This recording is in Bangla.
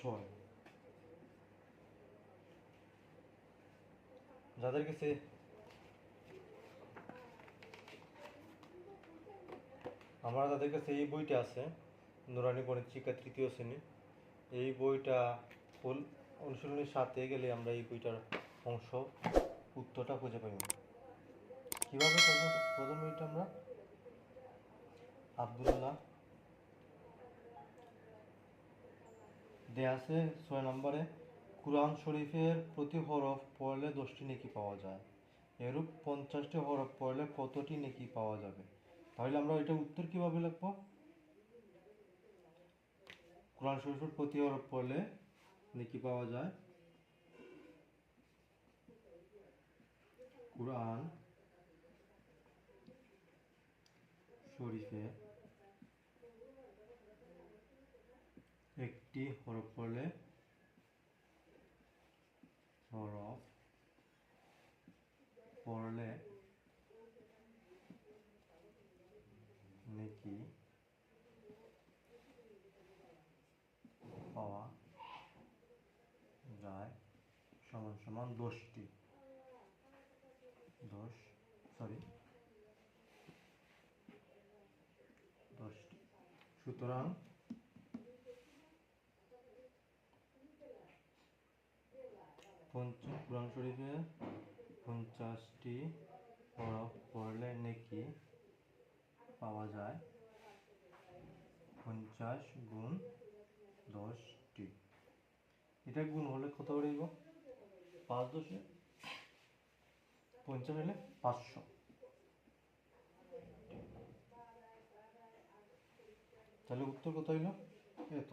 6। যাদের কাছে এই বইটা আছে, নুরানি গণিত শিক্ষা 3য় শ্রেণী, এই বইটা ফুল অনুশীলনীর সাথে গেলে আমরা এই বইটার অংশ উত্তরটা খুঁজে পাই। কীভাবে প্রথম বইটা আমরা আব্দুল্লাহ দেয়া আছে 6 নম্বরে, কুরআন শরীফের প্রতি হরফ পড়লে 10টি নেকি পাওয়া যায়, এরূপ 50টি হরফ পড়লে কতটি নেকি পাওয়া যাবে? তাহলে আমরা এটা উত্তর কিভাবে লিখব? কুরআন শরীফের প্রতি হরফ পড়লে নেকি পাওয়া যায়, কুরআন শরীফে একটি হরফ পড়লে নেকি পাওয়া যায় সমান সমান 10টি। সুতরাং কুরআন শরীফে 50টি হরফ পড়লে নেকি পাওয়া যায় 50 গুণ 10টি। এটা গুণ হলে কত হইব? 5 10 50 হলে 500। তাহলে উত্তর কত হইল? এত।